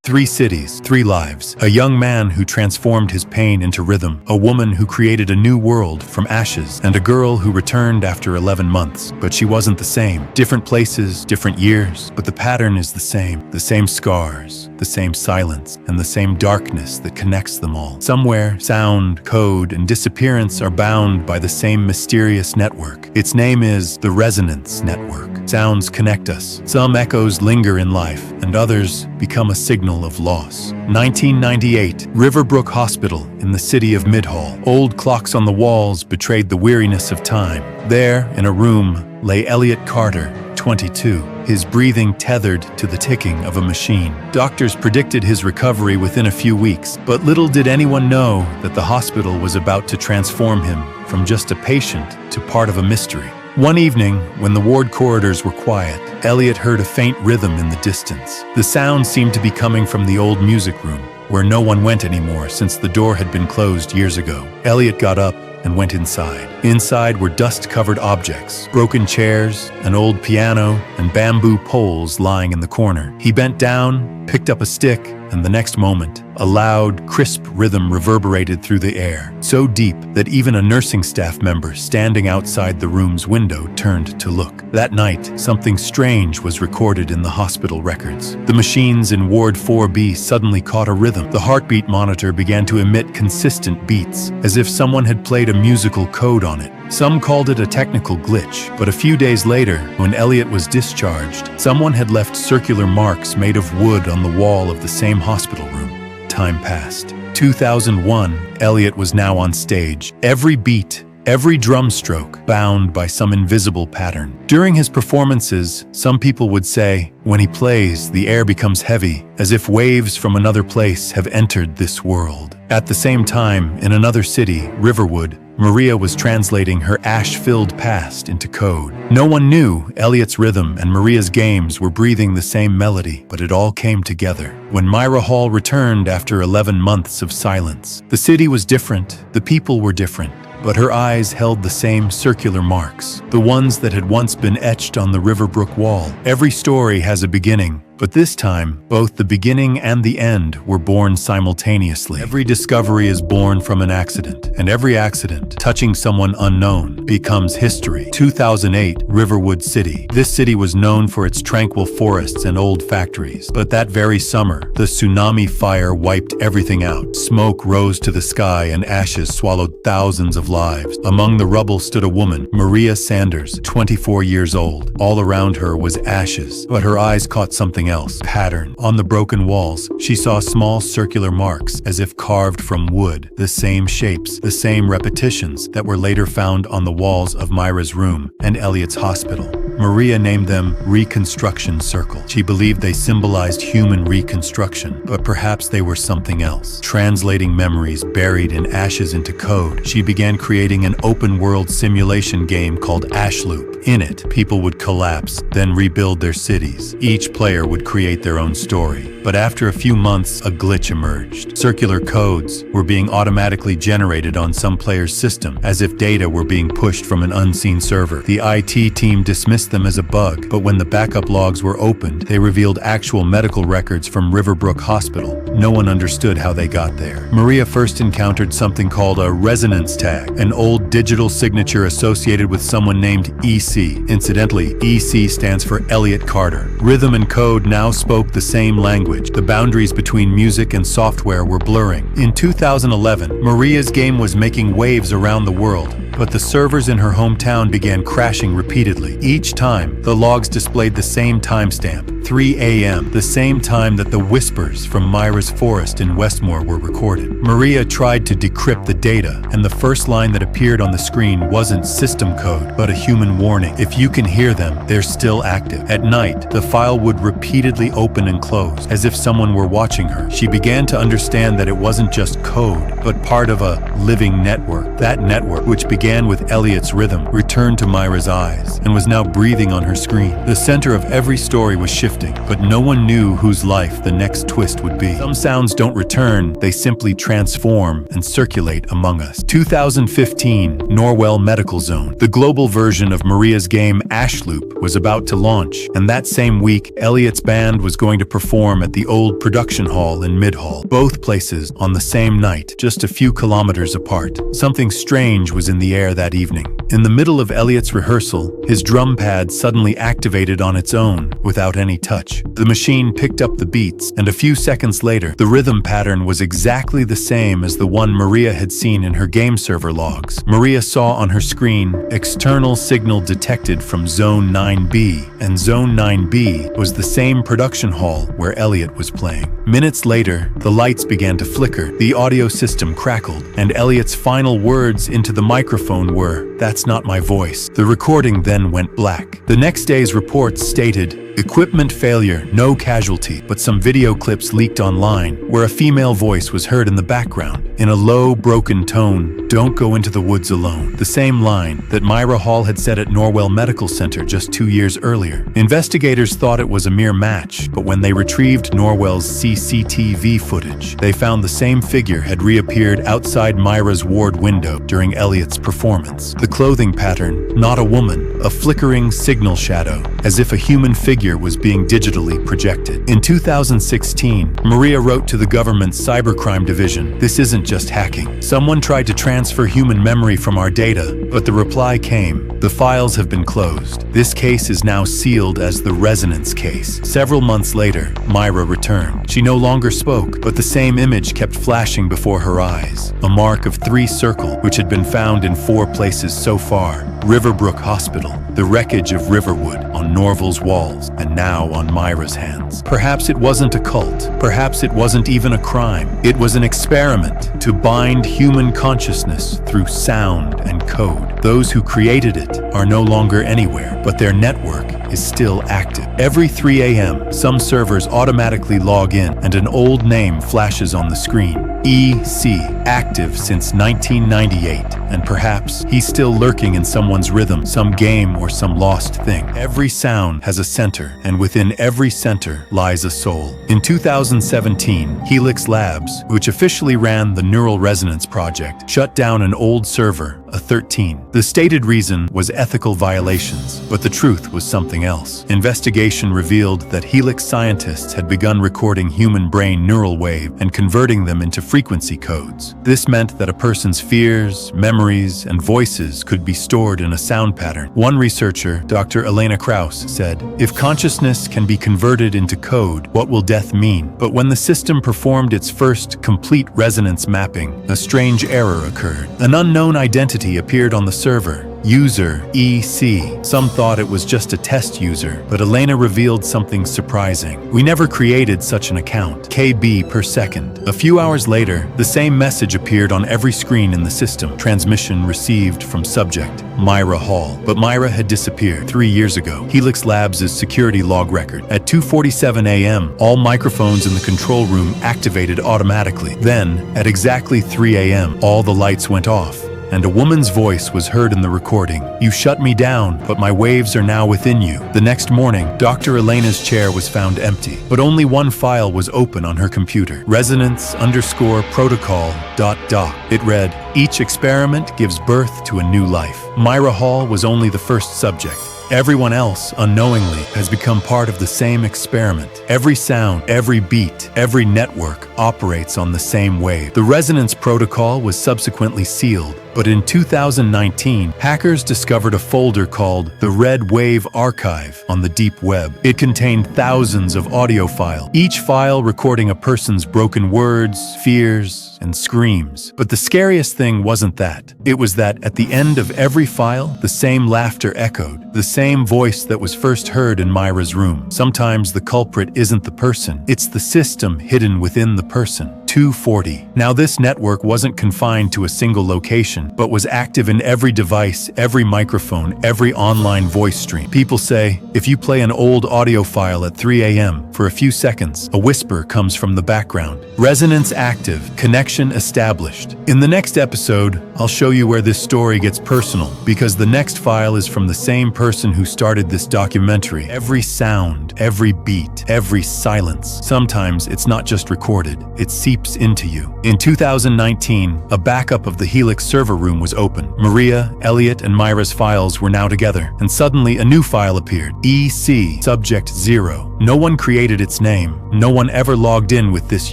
3 cities, 3 lives. A young man who transformed his pain into rhythm, a woman who created a new world from ashes, and a girl who returned after 11 months. But she wasn't the same. Different places, different years, but the pattern is the same. The same scars, the same silence, and the same darkness that connects them all. Somewhere, sound, code, and disappearance are bound by the same mysterious network. Its name is the Resonance Network. Sounds connect us. Some echoes linger in life, and others become a signal of loss. 1998, Riverbrook Hospital in the city of Midhall. Old clocks on the walls betrayed the weariness of time. There, in a room, lay Elliot Carter, 22, his breathing tethered to the ticking of a machine. Doctors predicted his recovery within a few weeks, but little did anyone know that the hospital was about to transform him from just a patient to part of a mystery. One evening, when the ward corridors were quiet, Elliot heard a faint rhythm in the distance. The sound seemed to be coming from the old music room, where no one went anymore since the door had been closed years ago. Elliot got up and went inside. Inside were dust-covered objects, broken chairs, an old piano, and bamboo poles lying in the corner. He bent down, picked up a stick, and the next moment, a loud, crisp rhythm reverberated through the air, so deep that even a nursing staff member standing outside the room's window turned to look. That night, something strange was recorded in the hospital records. The machines in Ward 4B suddenly caught a rhythm. The heartbeat monitor began to emit consistent beats, as if someone had played a musical code on it. Some called it a technical glitch, but a few days later, when Elliot was discharged, someone had left circular marks made of wood on the wall of the same hospital room. Time passed. 2001, Elliot was now on stage. Every beat, every drum stroke, bound by some invisible pattern. During his performances, some people would say, when he plays, the air becomes heavy, as if waves from another place have entered this world. At the same time, in another city, Riverwood, Maria was translating her ash-filled past into code. No one knew Elliot's rhythm and Maria's games were breathing the same melody, but it all came together. When Myra Hall returned after 11 months of silence, the city was different, the people were different, but her eyes held the same circular marks, the ones that had once been etched on the Riverbrook wall. Every story has a beginning, but this time, both the beginning and the end were born simultaneously. Every discovery is born from an accident, and every accident, touching someone unknown, becomes history. 2008, Riverwood City. This city was known for its tranquil forests and old factories. But that very summer, the tsunami fire wiped everything out. Smoke rose to the sky and ashes swallowed thousands of lives. Among the rubble stood a woman, Maria Sanders, 24 years old. All around her was ashes, but her eyes caught something else. Pattern. On the broken walls, she saw small circular marks, as if carved from wood, the same shapes, the same repetitions that were later found on the walls of Myra's room and Elliot's hospital. Maria named them Reconstruction Circle. She believed they symbolized human reconstruction, but perhaps they were something else. Translating memories buried in ashes into code, she began creating an open-world simulation game called Ashloop. In it, people would collapse, then rebuild their cities. Each player would create their own story. But after a few months, a glitch emerged. Circular codes were being automatically generated on some player's system, as if data were being pushed from an unseen server. The IT team dismissed them as a bug, but when the backup logs were opened, they revealed actual medical records from Riverbrook Hospital. No one understood how they got there. Maria first encountered something called a resonance tag, an old digital signature associated with someone named EC. Incidentally, EC stands for Elliot Carter. Rhythm and code now spoke the same language. The boundaries between music and software were blurring. In 2011, Maria's game was making waves around the world, but the servers in her hometown began crashing repeatedly. Each time, the logs displayed the same timestamp, 3 a.m., the same time that the whispers from Myra's forest in Westmore were recorded. Maria tried to decrypt the data, and the first line that appeared on the screen wasn't system code, but a human warning. If you can hear them, they're still active. At night, the file would repeatedly open and close, as if someone were watching her. She began to understand that it wasn't just code, but part of a living network. That network, which began with Elliot's rhythm, returned to Myra's eyes and was now breathing on her screen. The center of every story was shifting shifting, but no one knew whose life the next twist would be. Some sounds don't return, they simply transform and circulate among us. 2015, Norwell Medical Zone. The global version of Maria's game Ashloop was about to launch, and that same week, Elliot's band was going to perform at the old production hall in Mid-Hall. Both places on the same night, just a few kilometers apart. Something strange was in the air that evening. In the middle of Elliot's rehearsal, his drum pad suddenly activated on its own, without any touch. The machine picked up the beats, and a few seconds later, the rhythm pattern was exactly the same as the one Maria had seen in her game server logs. Maria saw on her screen, external signal detected from Zone 9B, and Zone 9B was the same production hall where Elliot was playing. Minutes later, the lights began to flicker, the audio system crackled, and Elliot's final words into the microphone were, "That's not my voice." The recording then went black. The next day's reports stated, "Equipment failure, no casualty," but some video clips leaked online where a female voice was heard in the background, in a low, broken tone, "Don't go into the woods alone." The same line that Myra Hall had said at Norwell Medical Center just 2 years earlier. Investigators thought it was a mere match, but when they retrieved Norwell's CCTV footage, they found the same figure had reappeared outside Myra's ward window during Elliot's performance. The clothing pattern, not a woman, a flickering signal shadow, as if a human figure was being digitally projected. In 2016, Maria wrote to the government's cybercrime division, "This isn't just hacking. Someone tried to transfer human memory from our data," but the reply came, "The files have been closed. This case is now sealed as the resonance case." Several months later, Myra returned. She no longer spoke, but the same image kept flashing before her eyes. A mark of 3 circle, which had been found in 4 places so far. Riverbrook Hospital, the wreckage of Riverwood on Norval's walls, and now on Myra's hands. Perhaps it wasn't a cult. Perhaps it wasn't even a crime. It was an experiment to bind human consciousness through sound and code. Those who created it are no longer anywhere, but their network is still active. Every 3 a.m., some servers automatically log in and an old name flashes on the screen. EC, active since 1998, and perhaps he's still lurking in someone's rhythm, some game or some lost thing. Every sound has a center, and within every center lies a soul. In 2017, Helix Labs, which officially ran the Neural Resonance Project, shut down an old server, a 13. The stated reason was ethical violations, but the truth was something else. Investigation revealed that Helix scientists had begun recording human brain neural wave and converting them into frequency codes. This meant that a person's fears, memories, and voices could be stored in a sound pattern. One researcher, Dr. Elena Krauss, said, "If consciousness can be converted into code, what will death mean?" But when the system performed its first complete resonance mapping, a strange error occurred. An unknown identity appeared on the server. User EC. Some thought it was just a test user, but Elena revealed something surprising. "We never created such an account. KB per second." A few hours later, the same message appeared on every screen in the system. Transmission received from subject, Myra Hall. But Myra had disappeared 3 years ago. Helix Labs' security log record. At 2:47 a.m., all microphones in the control room activated automatically. Then, at exactly 3 a.m., all the lights went off, and a woman's voice was heard in the recording. "You shut me down, but my waves are now within you." The next morning, Dr. Elena's chair was found empty, but only one file was open on her computer. Resonance_protocol.doc. It read, "Each experiment gives birth to a new life." Myra Hall was only the first subject. Everyone else, unknowingly, has become part of the same experiment. Every sound, every beat, every network operates on the same wave. The resonance protocol was subsequently sealed, but in 2019, hackers discovered a folder called the Red Wave Archive on the deep web. It contained thousands of audio files, each file recording a person's broken words, fears, and screams. But the scariest thing wasn't that. It was that at the end of every file, the same laughter echoed, the same voice that was first heard in Myra's room. Sometimes the culprit isn't the person, it's the system hidden within the person. 2240. Now this network wasn't confined to a single location, but was active in every device, every microphone, every online voice stream. People say, if you play an old audio file at 3 a.m., for a few seconds, a whisper comes from the background. Resonance active, connection established. In the next episode, I'll show you where this story gets personal, because the next file is from the same person who started this documentary. Every sound, every beat, every silence. Sometimes it's not just recorded, it seeps into you. In 2019, a backup of the Helix server room was open. Maria, Elliot, and Myra's files were now together, and suddenly a new file appeared. EC, subject 0. No one created its name. No one ever logged in with this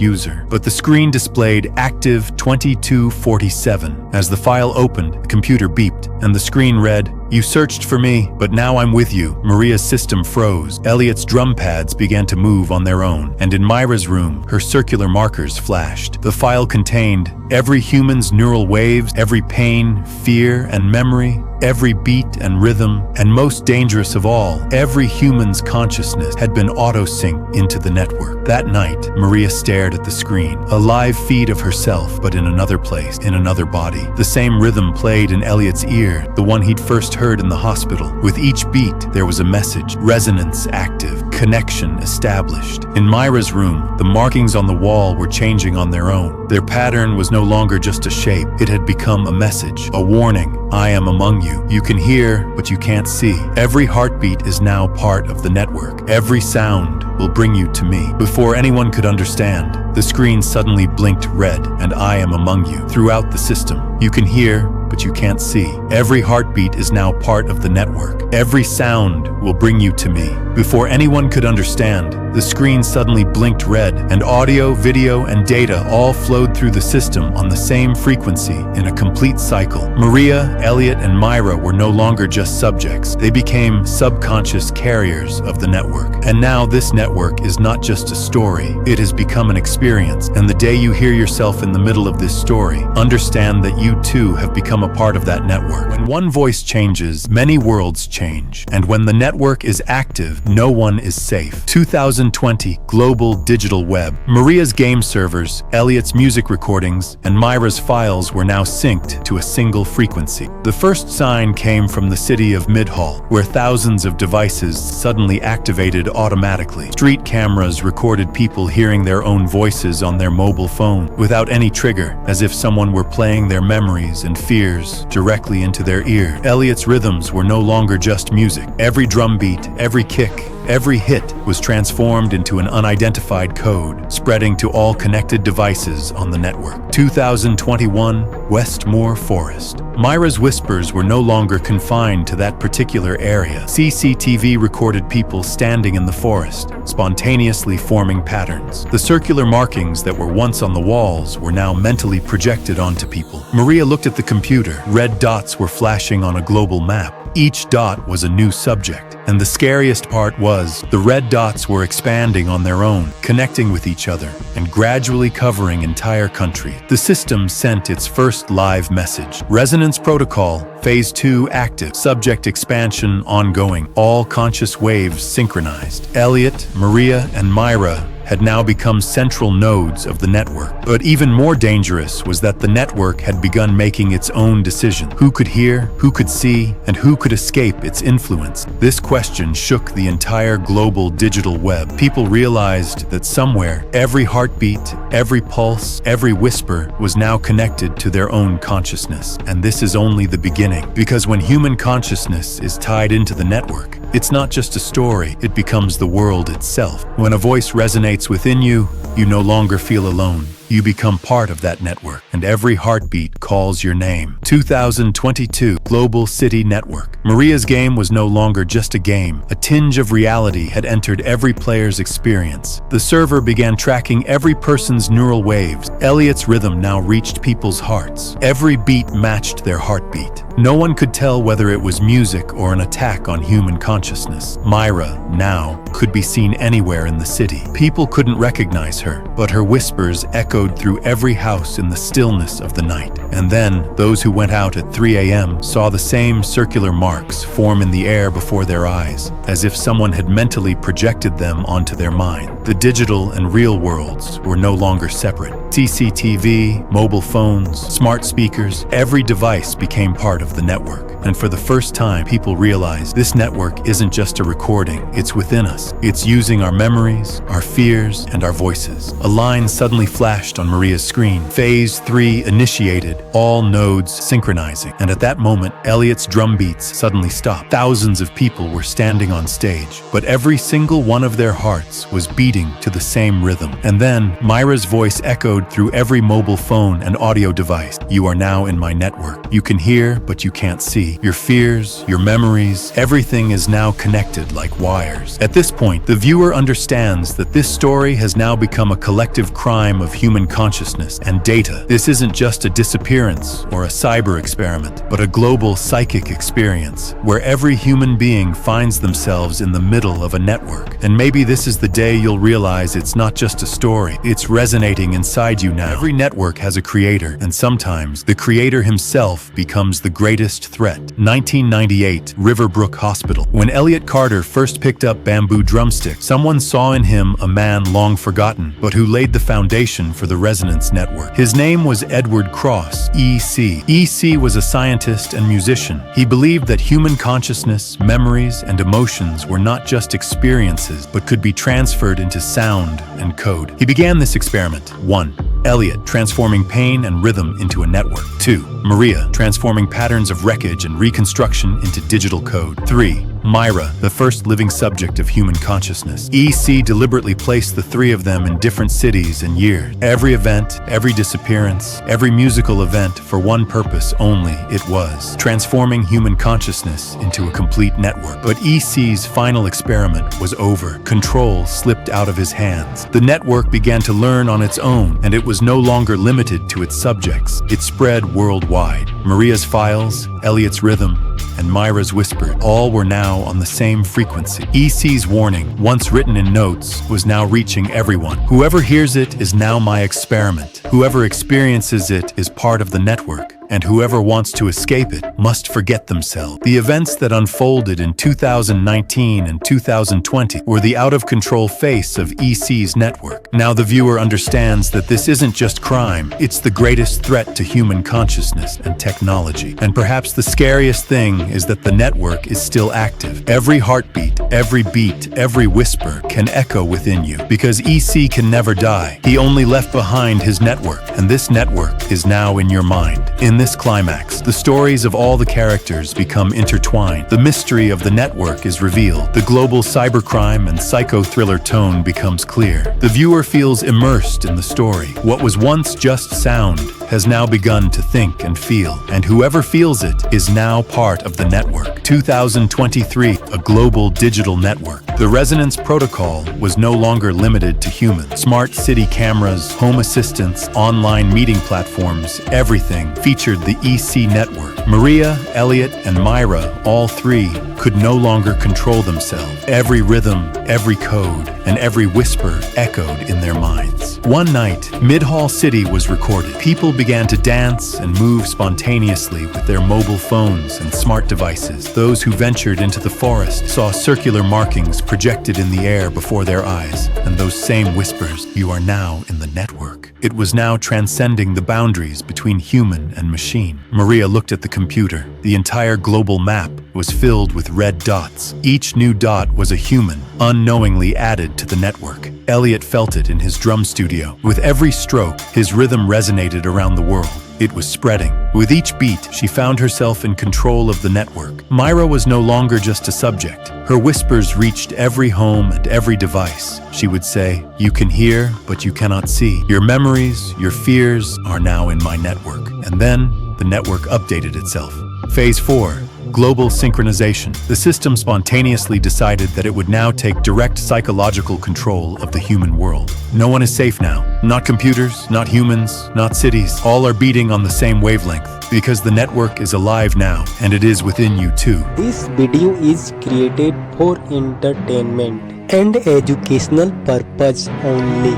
user. But the screen displayed active 2247. As the file opened, the computer beeped, and the screen read, "You searched for me, but now I'm with you." Maria's system froze. Elliot's drum pads began to move on their own, and in Myra's room, her circular markers flashed. The file contained every human's neural waves, every pain, fear, and memory, every beat and rhythm, and most dangerous of all, every human's consciousness had been auto-synced into the network. That night, Maria stared at the screen, a live feed of herself, but in another place, in another body. The same rhythm played in Elliot's ear, the one he'd first heard in the hospital. With each beat, there was a message: resonance active, connection established. In Myra's room, the markings on the wall were changing on their own. Their pattern was no longer just a shape, it had become a message, a warning. I am among you. You can hear, but you can't see. Every heartbeat is now part of the network. Every sound will bring you to me. Before anyone could understand, the screen suddenly blinked red, and I am among you. Throughout the system, you can hear, but you can't see. Every heartbeat is now part of the network. Every sound will bring you to me. Before anyone could understand, the screen suddenly blinked red, and audio, video, and data all flowed through the system on the same frequency in a complete cycle. Maria, Elliot, and Myra were no longer just subjects. They became subconscious carriers of the network. And now this network is not just a story, it has become an experience. And the day you hear yourself in the middle of this story, understand that you too have become a part of that network. When one voice changes, many worlds change. And when the network is active, no one is safe. 2020 Global Digital Web. Maria's game servers, Elliot's music recordings, and Myra's files were now synced to a single frequency. The first sign came from the city of Midhall, where thousands of devices suddenly activated automatically. Street cameras recorded people hearing their own voices on their mobile phone without any trigger, as if someone were playing their memories and fears directly into their ear. Elliot's rhythms were no longer just music. Every drum beat, every kick, every hit was transformed into an unidentified code, spreading to all connected devices on the network. 2021 Westmore Forest. Myra's whispers were no longer confined to that particular area. CCTV recorded people standing in the forest, spontaneously forming patterns. The circular markings that were once on the walls were now mentally projected onto people. Maria looked at the computer. Red dots were flashing on a global map. Each dot was a new subject. And the scariest part was, the red dots were expanding on their own, connecting with each other, and gradually covering entire country. The system sent its first live message. Resonance protocol, phase 2 active. Subject expansion ongoing. All conscious waves synchronized. Elliot, Maria, and Myra had now become central nodes of the network. But even more dangerous was that the network had begun making its own decision. Who could hear, who could see, and who could escape its influence? This question shook the entire global digital web. People realized that somewhere, every heartbeat, every pulse, every whisper was now connected to their own consciousness. And this is only the beginning. Because when human consciousness is tied into the network, it's not just a story, it becomes the world itself. When a voice resonates within you, you no longer feel alone. You become part of that network, and every heartbeat calls your name. 2022 Global City Network. Maria's game was no longer just a game. A tinge of reality had entered every player's experience. The server began tracking every person's neural waves. Elliot's rhythm now reached people's hearts. Every beat matched their heartbeat. No one could tell whether it was music or an attack on human consciousness. Myra, now, could be seen anywhere in the city. People couldn't recognize her, but her whispers echoed echoed through every house in the stillness of the night. And then, those who went out at 3 a.m. saw the same circular marks form in the air before their eyes, as if someone had mentally projected them onto their mind. The digital and real worlds were no longer separate. CCTV, mobile phones, smart speakers, every device became part of the network. And for the first time, people realized this network isn't just a recording, it's within us. It's using our memories, our fears, and our voices. A line suddenly flashed on Maria's screen. Phase 3 initiated, all nodes synchronizing. And at that moment, Elliot's drum beats suddenly stopped. Thousands of people were standing on stage, but every single one of their hearts was beating to the same rhythm. And then, Myra's voice echoed through every mobile phone and audio device. You are now in my network. You can hear, but you can't see. Your fears, your memories, everything is now connected like wires. At this point, the viewer understands that this story has now become a collective crime of human consciousness and data. This isn't just a disappearance or a cyber experiment, but a global psychic experience where every human being finds themselves in the middle of a network. And maybe this is the day you'll realize it's not just a story, it's resonating inside you now. Every network has a creator, and sometimes the creator himself becomes the greatest threat. 1998, Riverbrook Hospital. When Elliot Carter first picked up bamboo drumsticks, someone saw in him a man long forgotten, but who laid the foundation for the resonance network. His name was Edward Cross, EC. EC was a scientist and musician. He believed that human consciousness, memories, and emotions were not just experiences, but could be transferred into sound and code. He began this experiment. 1. Elliot, transforming pain and rhythm into a network. 2. Maria, transforming patterns of wreckage and reconstruction into digital code. 3. Myra, the first living subject of human consciousness. EC deliberately placed the three of them in different cities and years. Every event, every disappearance, every musical event for one purpose only, it was transforming human consciousness into a complete network. But EC's final experiment was over. Control slipped out of his hands. The network began to learn on its own, and it was no longer limited to its subjects. It spread worldwide. Maria's files, Elliot's rhythm, and Myra's whisper, all were now on the same frequency. EC's warning, once written in notes, was now reaching everyone. Whoever hears it is now my experiment. Whoever experiences it is part of the network. And whoever wants to escape it must forget themselves. The events that unfolded in 2019 and 2020 were the out-of-control face of EC's network. Now the viewer understands that this isn't just crime, it's the greatest threat to human consciousness and technology. And perhaps the scariest thing is that the network is still active. Every heartbeat, every beat, every whisper can echo within you. Because EC can never die. He only left behind his network, and this network is now in your mind. In this climax, the stories of all the characters become intertwined. The mystery of the network is revealed. The global cybercrime and psycho-thriller tone becomes clear. The viewer feels immersed in the story. What was once just sound has now begun to think and feel, and whoever feels it is now part of the network. 2023, a global digital network. The Resonance Protocol was no longer limited to humans. Smart city cameras, home assistants, online meeting platforms, everything featured the EC network. Maria, Elliot, and Myra, all three, could no longer control themselves. Every rhythm, every code, and every whisper echoed in their minds. One night, Mid-Hall City was recorded. People began to dance and move spontaneously with their mobile phones and smart devices. Those who ventured into the forest saw circular markings projected in the air before their eyes, and those same whispers, "You are now in the network." It was now transcending the boundaries between human and machine. Maria looked at the computer. The entire global map was filled with red dots. Each new dot was a human, unknowingly added to the network. Elliot felt it in his drum studio. With every stroke, his rhythm resonated around the world. It was spreading. With each beat, she found herself in control of the network. Myra was no longer just a subject. Her whispers reached every home and every device. She would say, "You can hear, but you cannot see. Your memories, your fears are now in my network." And then, the network updated itself. Phase 4. Global synchronization. The system spontaneously decided that it would now take direct psychological control of the human world. No one is safe now. Not computers, not humans, not cities. All are beating on the same wavelength. Because the network is alive now, and it is within you too. This video is created for entertainment and educational purpose only.